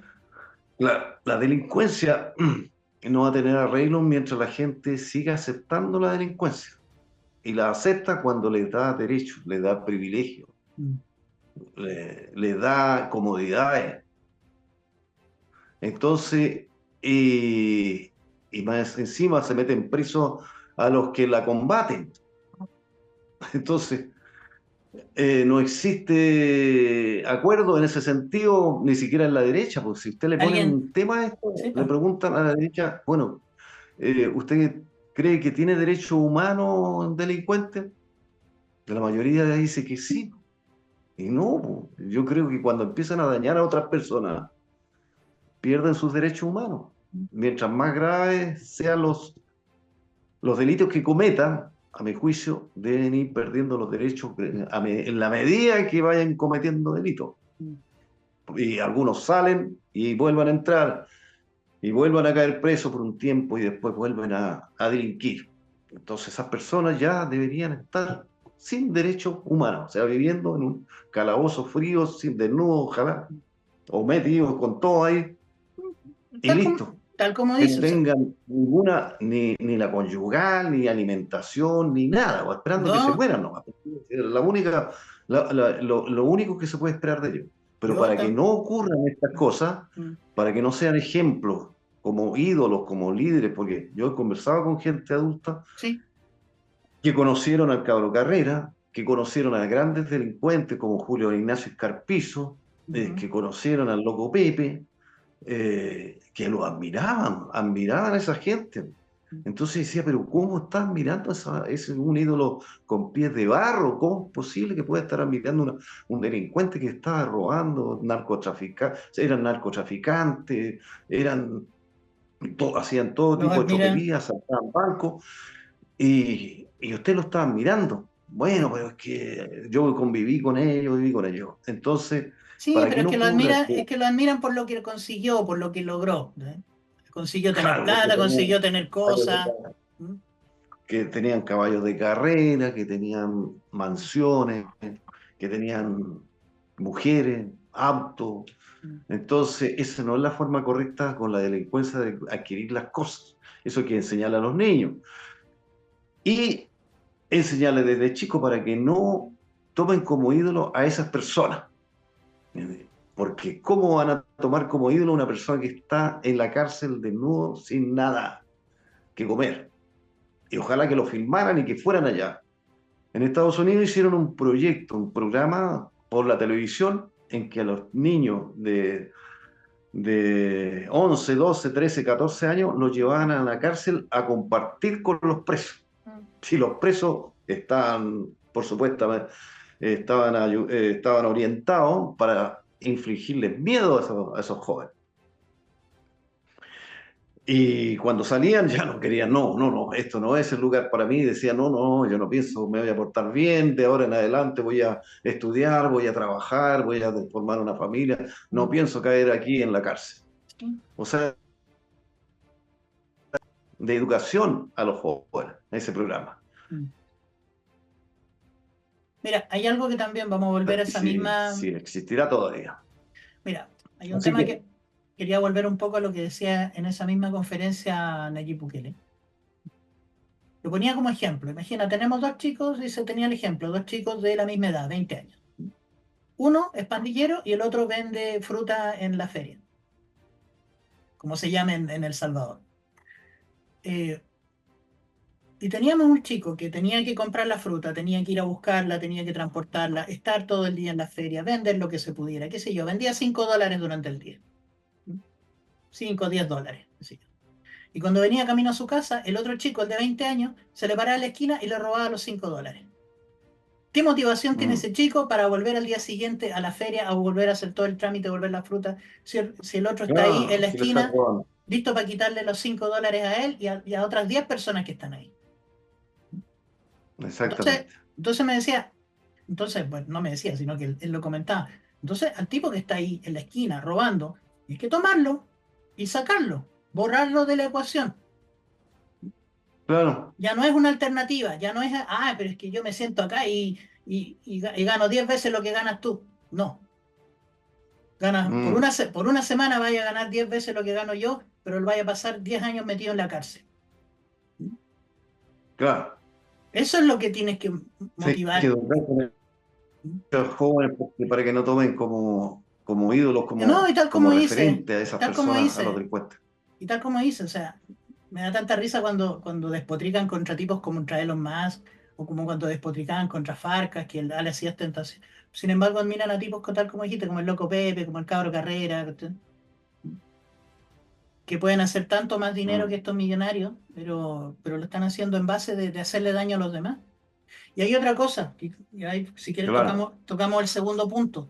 La delincuencia no va a tener arreglo mientras la gente siga aceptando la delincuencia. Y la acepta cuando le da derechos, le da privilegios, Mm. le da comodidades. Entonces, y más encima se meten presos a los que la combaten. Entonces, no existe acuerdo en ese sentido, ni siquiera en la derecha, porque si usted le pone ¿Alguien? un tema a esto, Sí, le pues. preguntan a la derecha, bueno, ¿usted cree que tiene derechos humanos un delincuente? La mayoría dice que sí. Y no, po. Yo creo que cuando empiezan a dañar a otras personas, pierden sus derechos humanos. Mientras más graves sean los delitos que cometan, a mi juicio, deben ir perdiendo los derechos en la medida que vayan cometiendo delitos. Mm. Y algunos salen y vuelvan a entrar y vuelvan a caer presos por un tiempo y después vuelven a delinquir. Entonces esas personas ya deberían estar sin derechos humanos, o sea, viviendo en un calabozo frío, sin desnudo, ojalá, o metidos con todo ahí y Tal como, listo. tal como Que no dice, o sea, tengan ninguna, ni la conyugal, ni alimentación, ni nada, o esperando que se yo, mueran nomás. La única, lo único que se puede esperar de ellos. Pero yo, para que no ocurran estas cosas, mm, para que no sean ejemplos como ídolos, como líderes, porque yo he conversado con gente adulta sí, que conocieron al Cabro Carrera, que conocieron a grandes delincuentes como Julio Ignacio Escarpizo, ujú, que conocieron al Loco Pepe, que lo admiraban, admiraban a esa gente. Entonces decía, pero ¿cómo estás mirando a ese un ídolo con pies de barro? ¿Cómo es posible que pueda estar admirando un delincuente que estaba robando, eran narcotraficantes, hacían todo los tipo de admiran. tropelías, saltaban bancos, y usted lo estaba mirando? Bueno, pero es que yo conviví con ellos, viví con ellos. Entonces, Sí, para pero que es no que lo ocurra admiran, que, es que lo admiran por lo que consiguió, por lo que logró, ¿eh? Consiguió tener claro, porque plata, tenían consiguió tener caballos de cosas. ¿Mm? que tenían caballos de carrera, que tenían mansiones, que tenían mujeres, autos. Mm. Entonces, esa no es la forma correcta con la delincuencia de adquirir las cosas. Eso hay que enseñarle a los niños. Y enseñarles desde chicos para que no tomen como ídolo a esas personas. Porque ¿cómo van a tomar como ídolo a una persona que está en la cárcel desnudo sin nada que comer? Y ojalá que lo filmaran y que fueran allá. En Estados Unidos hicieron un proyecto, un programa por la televisión en que a los niños de 11, 12, 13, 14 años los llevaban a la cárcel a compartir con los presos. Mm. Si los presos estaban, por supuesto, estaban orientados para infligirles miedo a esos jóvenes. Y cuando salían ya no querían, no, no, no, esto no es el lugar para mí. Decían, no, no, yo no pienso, me voy a portar bien, de ahora en adelante voy a estudiar, voy a trabajar, voy a formar una familia, no Mm. pienso caer aquí en la cárcel. Sí. O sea, de educación a los jóvenes, ese programa. Mm. Mira, hay algo que también vamos a volver a esa misma. Si existirá todavía. Mira, hay un Así tema que, que quería volver un poco a lo que decía en esa misma conferencia Nayib Bukele. Lo ponía como ejemplo. Imagina, tenemos dos chicos, y se tenía el ejemplo, dos chicos de la misma edad, 20 años. Uno es pandillero y el otro vende fruta en la feria, como se llama en El Salvador. Eh, y teníamos un chico que tenía que comprar la fruta, tenía que ir a buscarla, tenía que transportarla, estar todo el día en la feria, vender lo que se pudiera, qué sé yo, vendía $5 durante el día. 5 o 10 dólares. Así. Y cuando venía camino a su casa, el otro chico, el de 20 años, se le paraba en la esquina y le robaba los 5 dólares. ¿Qué motivación tiene Mm. ese chico para volver al día siguiente a la feria, a volver a hacer todo el trámite, volver la fruta, si el otro está ahí en Claro, la si le estás esquina, robando. listo para quitarle los 5 dólares a él y a otras 10 personas que están ahí? Entonces, Exactamente. entonces me decía, entonces, bueno, no me decía, sino que él lo comentaba. Entonces, al tipo que está ahí en la esquina robando, hay que tomarlo y sacarlo, borrarlo de la ecuación. Claro. Ya no es una alternativa, ya no es, pero es que yo me siento acá y gano 10 veces lo que ganas tú. No, ganas, Mm, por una semana vaya a ganar 10 veces lo que gano yo, pero él vaya a pasar 10 años metido en la cárcel. claro. Eso es lo que tienes que Sí, hay que motivar. educar con los jóvenes para que no tomen como ídolos, No, y tal como como dice, referente a y esas tal como personas, a los dice, delincuentes. y tal como dice, o sea, me da tanta risa cuando despotrican contra tipos como contra Elon Musk, o como cuando despotricaban contra Farcas, que le hacía tentación. Sin embargo, admiran a tipos tal como dijiste, como el Loco Pepe, como el Cabro Carrera, ¿cachai? Que pueden hacer tanto más dinero que Mm, estos millonarios, pero lo están haciendo en base de hacerle daño a los demás. Y hay otra cosa, y ahí, si quieres claro. tocamos el segundo punto,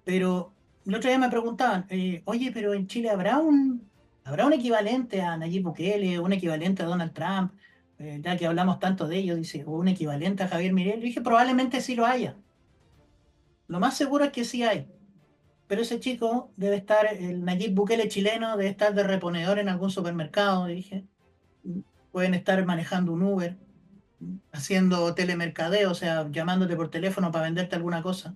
pero el otro día me preguntaban, oye, pero en Chile habrá un equivalente a Nayib Bukele, un equivalente a Donald Trump, ya que hablamos tanto de ellos, dice, o un equivalente a Javier Milei. Le dije, probablemente sí lo haya. Lo más seguro es que sí hay. Pero ese chico debe estar, el Nayib Bukele chileno, debe estar de reponedor en algún supermercado, dije. Pueden estar manejando un Uber, haciendo telemercadeo, o sea, llamándote por teléfono para venderte alguna cosa.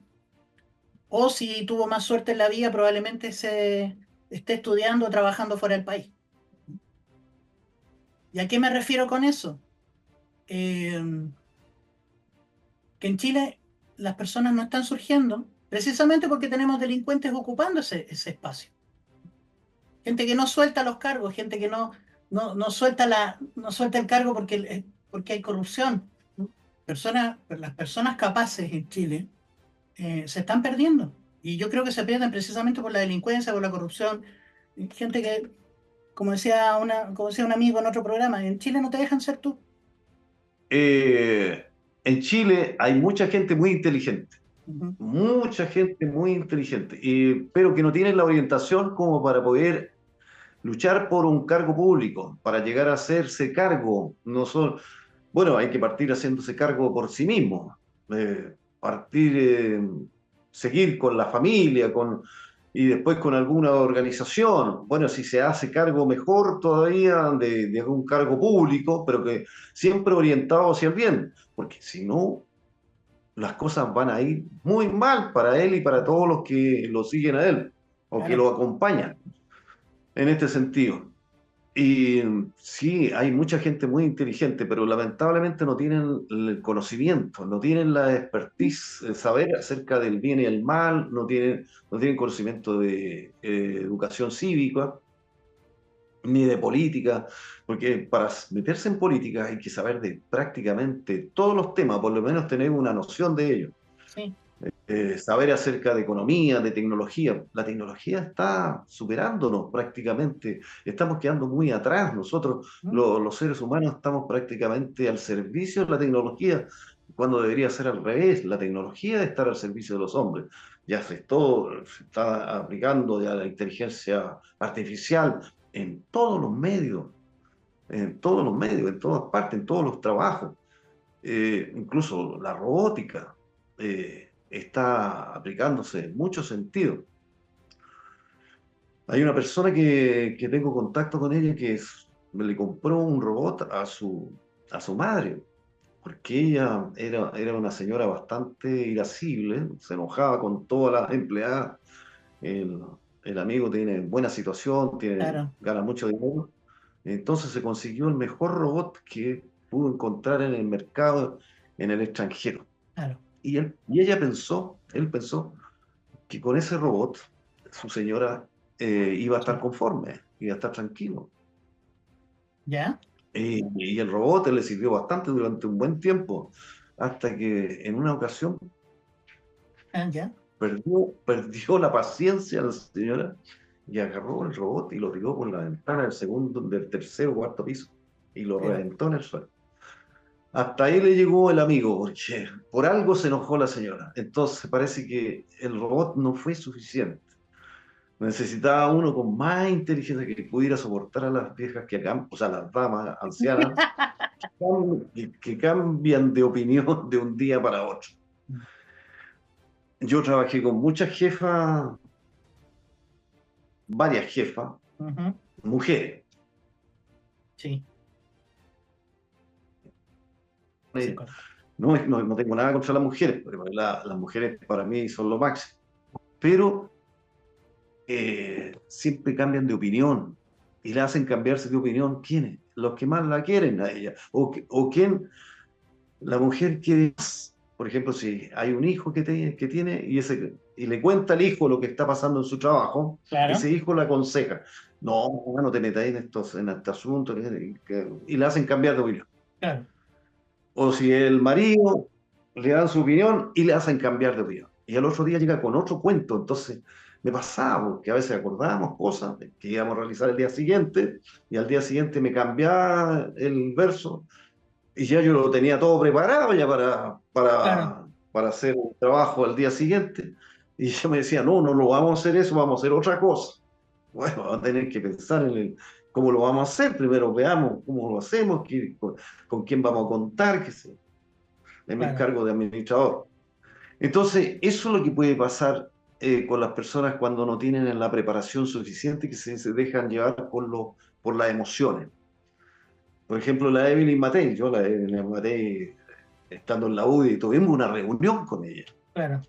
O si tuvo más suerte en la vida, probablemente se esté estudiando o trabajando fuera del país. ¿Y a qué me refiero con eso? Eh, que en Chile las personas no están surgiendo precisamente porque tenemos delincuentes ocupando ese espacio. Gente que no suelta los cargos, gente que no suelta el cargo porque hay corrupción. Las personas capaces en Chile se están perdiendo. Y yo creo que se pierden precisamente por la delincuencia, por la corrupción. Gente que, como decía un amigo en otro programa, en Chile no te dejan ser tú. Eh, en Chile hay Ujú. mucha gente muy inteligente, pero que no tienen la orientación como para poder luchar por un cargo público, para llegar a hacerse cargo. No son, bueno, hay que partir haciéndose cargo por sí mismo, partir, seguir con la familia, y después con alguna organización. Bueno, si se hace cargo mejor todavía de algún cargo público, pero que siempre orientado hacia el bien, porque si no, las cosas van a ir muy mal para él y para todos los que lo siguen a él o que Claro, lo acompañan en este sentido. Y sí, hay mucha gente muy inteligente, pero lamentablemente no tienen el conocimiento, no tienen la expertise, el saber acerca del bien y el mal, no tienen conocimiento de educación cívica ni de política, porque para meterse en política hay que saber de prácticamente todos los temas, por lo menos tener una noción de ellos. sí. Saber acerca de economía, de tecnología. La tecnología está superándonos prácticamente. Estamos quedando muy atrás. Nosotros, ¿Mm? los seres humanos, estamos prácticamente al servicio de la tecnología, cuando debería ser al revés. La tecnología debe estar al servicio de los hombres. Se está aplicando ya la inteligencia artificial en todos los medios, en todos los medios, en todas partes, en todos los trabajos, incluso la robótica está aplicándose en muchos sentidos. Hay una persona que tengo contacto con ella le compró un robot a su madre, porque ella era una señora bastante irascible, se enojaba con todas las empleadas. El, el amigo tiene buena situación, Claro, gana mucho dinero, entonces se consiguió el mejor robot que pudo encontrar en el mercado en el extranjero. claro. Él pensó que con ese robot su señora iba a estar Sí. conforme, iba a estar tranquilo. ¿Ya? Y el robot le sirvió bastante durante un buen tiempo, hasta que en una ocasión Ah, ¿ya? perdió la paciencia la señora y agarró el robot y lo tiró por la ventana del segundo, del tercer o cuarto piso y lo Pero, reventó en el suelo. Hasta ahí le llegó el amigo, porque por algo se enojó la señora. Entonces parece que el robot no fue suficiente. Necesitaba uno con más inteligencia que pudiera soportar a las viejas que acá, o sea, las damas ancianas, que cambian de opinión de un día para otro. Yo trabajé con muchas jefas, varias jefas, ujú, mujeres. sí, se corta. No tengo nada contra las mujeres, pero las mujeres para mí son lo máximo. Pero siempre cambian de opinión y la hacen cambiarse de opinión. ¿Quiénes? Los que más la quieren a ella. O quién, la mujer quiere más. Por ejemplo, si hay un hijo que tiene y le cuenta al hijo lo que está pasando en su trabajo, Claro, ese hijo la aconseja. No, no te metas en este asunto, y le hacen cambiar de opinión. claro, O si el marido le dan su opinión y le hacen cambiar de opinión. Y al otro día llega con otro cuento. Entonces, me pasaba, porque a veces acordábamos cosas que íbamos a realizar el día siguiente, y al día siguiente me cambiaba el verso, y ya yo lo tenía todo preparado ya claro, para hacer un trabajo al día siguiente. Y ella me decía, no, no lo vamos a hacer eso, vamos a hacer otra cosa. Bueno, vamos a tener que pensar cómo lo vamos a hacer. Primero veamos cómo lo hacemos, con quién vamos a contar, qué sé en mi claro. cargo de administrador. Entonces, eso es lo que puede pasar con las personas cuando no tienen la preparación suficiente, que se dejan llevar por las emociones. Por ejemplo, la Evelyn Matei, yo la Evelyn Matei, estando en la UDI, tuvimos una reunión con ella. Claro,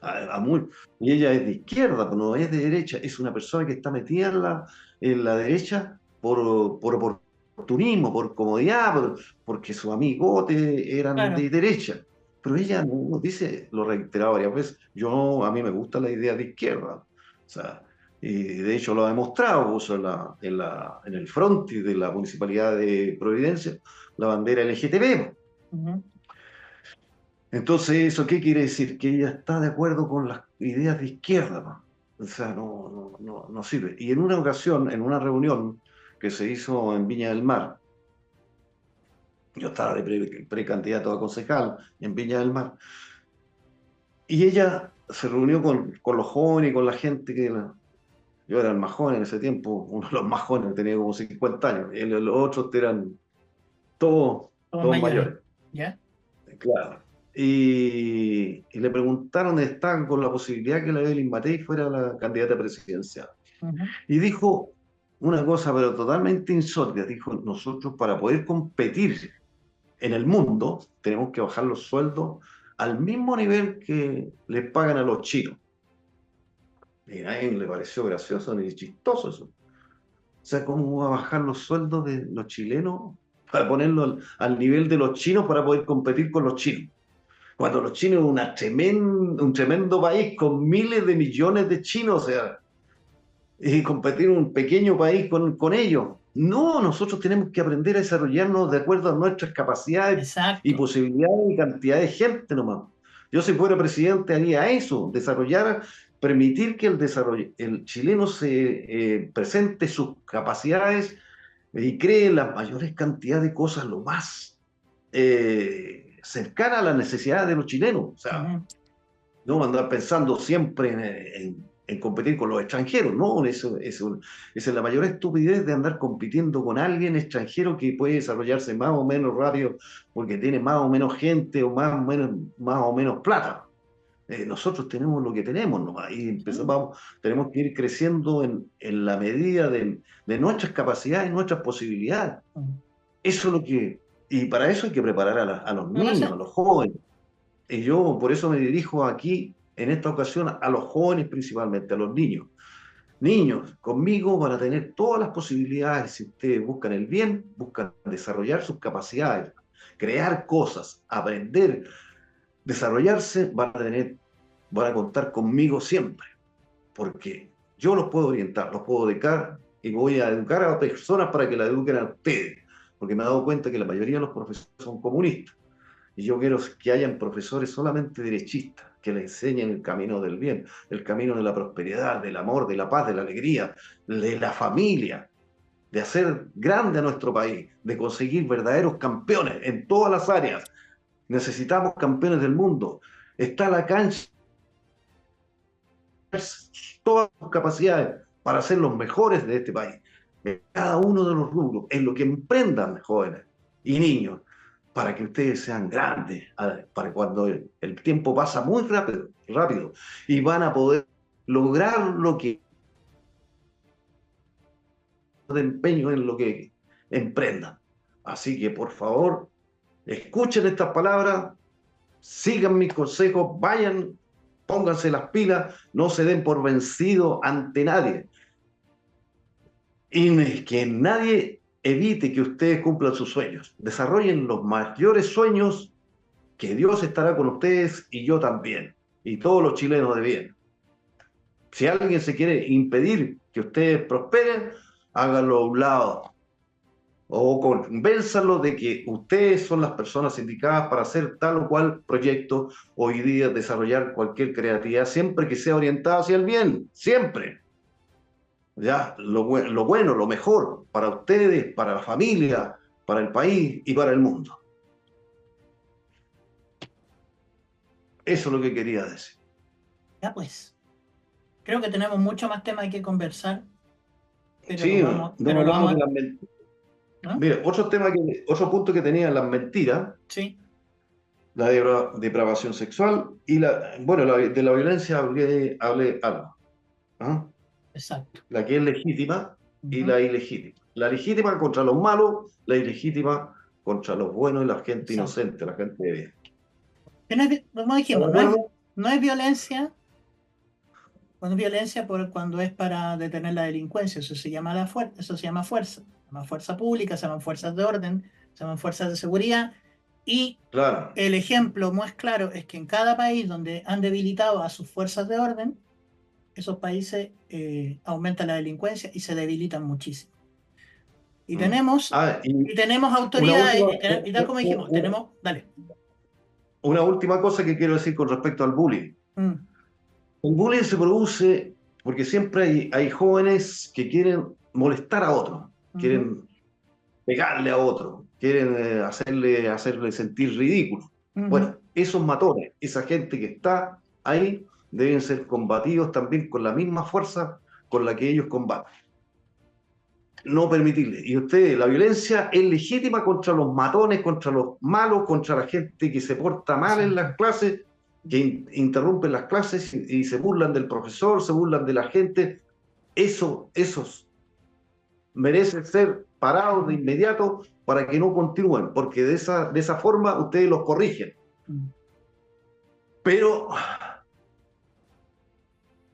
Y ella es de izquierda, pero no es de derecha, es una persona que está metida en la derecha por oportunismo, por comodidad, porque sus amigos eran claro, de derecha. Pero ella no dice, lo reiteraba varias veces, a mí me gusta la idea de izquierda. O sea, y de hecho lo ha demostrado, puso en el frontis de la Municipalidad de Providencia la bandera LGTB. ujú, Entonces, ¿eso qué quiere decir? Que ella está de acuerdo con las ideas de izquierda, ¿no? O sea, no sirve. Y en una ocasión, en una reunión que se hizo en Viña del Mar, yo estaba de precandidato a concejal en Viña del Mar, y ella se reunió con los jóvenes y con la gente yo era el más joven en ese tiempo, uno de los más jóvenes, tenía como 50 años, y los otros eran todos, todos todos mayores, mayores. ¿ya? Claro. Y le preguntaron de estaban con la posibilidad que la Evelyn Matei fuera la candidata presidencial. Ujú, Y dijo una cosa, pero totalmente insólita. Dijo, nosotros para poder competir en el mundo tenemos que bajar los sueldos al mismo nivel que les pagan a los chinos. Y a nadie le pareció gracioso ni chistoso eso. O sea, ¿cómo va a bajar los sueldos de los chilenos para ponerlo al nivel de los chinos para poder competir con los chinos? Cuando los chinos es un tremendo país con miles de millones de chinos, o sea, y competir en un pequeño país con ellos. No, nosotros tenemos que aprender a desarrollarnos de acuerdo a nuestras capacidades y exacto. posibilidades y cantidad de gente nomás. Yo si fuera presidente haría eso, permitir que el chileno se presente sus capacidades y cree las mayores cantidades de cosas, lo más cercana a las necesidades de los chilenos. O sea, Ujú, no andar pensando siempre en competir con los extranjeros, ¿no? Esa es la mayor estupidez de andar compitiendo con alguien extranjero que puede desarrollarse más o menos rápido porque tiene más o menos gente o más o menos plata. Nosotros tenemos lo que tenemos nomás y sí, tenemos que ir creciendo en la medida de nuestras capacidades, nuestras posibilidades. ujú. Eso es y para eso hay que preparar a los Lo que niños, a pasa, los jóvenes. Y yo por eso me dirijo aquí, en esta ocasión, a los jóvenes principalmente, a los niños. Niños, conmigo van a tener todas las posibilidades, si ustedes buscan el bien, buscan desarrollar sus capacidades, crear cosas, aprender, desarrollarse, van a contar conmigo siempre, porque yo los puedo orientar, los puedo educar y voy a educar a personas para que la eduquen a ustedes, porque me he dado cuenta que la mayoría de los profesores son comunistas y yo quiero que hayan profesores solamente derechistas, que le enseñen el camino del bien, el camino de la prosperidad, del amor, de la paz, de la alegría, de la familia, de hacer grande a nuestro país, de conseguir verdaderos campeones en todas las áreas. Necesitamos campeones del mundo. Está la cancha, todas sus capacidades para ser los mejores de este país. En cada uno de los rubros, en lo que emprendan jóvenes y niños, para que ustedes sean grandes, para cuando el tiempo pasa muy rápido, rápido, y van a poder lograr lo que de empeño en lo que emprendan. Así que por favor, escuchen estas palabras, sigan mis consejos, vayan, pónganse las pilas, no se den por vencidos ante nadie. Y que nadie evite que ustedes cumplan sus sueños. Desarrollen los mayores sueños, que Dios estará con ustedes y yo también, y todos los chilenos de bien. Si alguien se quiere impedir que ustedes prosperen, háganlo a un lado o convénzanlo de que ustedes son las personas indicadas para hacer tal o cual proyecto, hoy día desarrollar cualquier creatividad, siempre que sea orientada hacia el bien, siempre. Ya, lo bueno, lo mejor para ustedes, para la familia, para el país y para el mundo. Eso es lo que quería decir. Ya pues, creo que tenemos mucho más temas que conversar, pero Sí, no hablamos de las mentiras. ¿no? Mira, otro punto que tenía las mentiras, Sí, la depravación sexual y de la violencia hablé algo. ¿Ah? exacto. La que es legítima y la ilegítima. La legítima contra los malos, la ilegítima contra los buenos y la gente Exacto. inocente, la gente de bien. Que no es, como dijimos, ¿Estás de acuerdo? no es violencia, cuando es violencia cuando es para detener la delincuencia, eso se llama eso se llama fuerza. Se llama fuerza pública, se llaman fuerzas de orden, se llaman fuerzas de seguridad. Y Claro. el ejemplo más claro es que en cada país donde han debilitado a sus fuerzas de orden, esos países aumentan la delincuencia y se debilitan muchísimo. Y tenemos, y tenemos autoridades, y tal como dijimos, tenemos, dale. Una última cosa que quiero decir con respecto al bullying. El bullying se produce porque siempre hay jóvenes que quieren molestar a otros, quieren pegarle a otro, quieren hacerle sentir ridículo. Bueno, esos matones, esa gente que está ahí, deben ser combatidos también con la misma fuerza con la que ellos combaten. No permitirle. Y ustedes, la violencia es legítima contra los matones, contra los malos, contra la gente que se porta mal en las clases, que interrumpen las clases y se burlan del profesor, se burlan de la gente. Esos merecen ser parados de inmediato para que no continúen, porque de esa forma ustedes los corrigen. Pero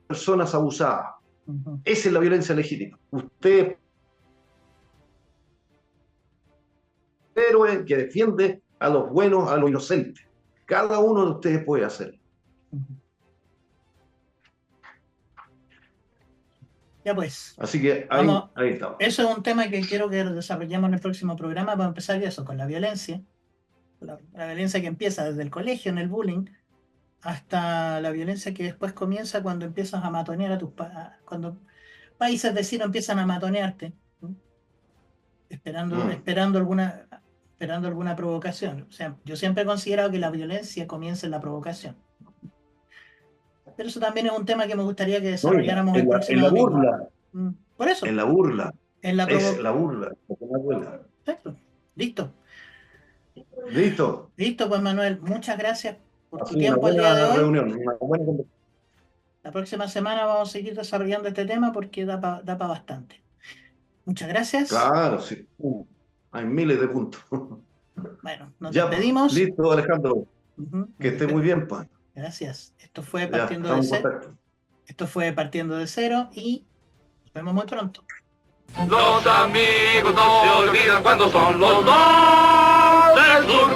personas abusadas, esa es la violencia legítima. Usted héroe que defiende a los buenos, a los inocentes. Cada uno de ustedes puede hacerlo. Ya pues. Así que ahí estamos. Eso es un tema que quiero que desarrollemos en el próximo programa para empezar eso, con la violencia. La violencia que empieza desde el colegio, en el bullying, hasta la violencia que después comienza cuando empiezas a matonear cuando países vecinos empiezan a matonearte, ¿no? Esperando alguna provocación. O sea, yo siempre he considerado que la violencia comienza en la provocación. Pero eso también es un tema que me gustaría que desarrolláramos el próximo domingo. En la burla. Por eso. En la burla. Es la burla. Perfecto. Listo. Listo. Listo, pues Manuel. Muchas gracias por tu Una tiempo el día de buena hoy. reunión, una buena conversación. La próxima semana vamos a seguir desarrollando este tema porque da para bastante. Muchas gracias. Claro, sí. Hay miles de puntos. Bueno, nos despedimos. Listo, Alejandro. Que esté muy bien, pues. Gracias. Esto fue Partiendo de Cero. Esto fue Partiendo de Cero y nos vemos muy pronto. Los amigos no se olvidan cuando son los dos de su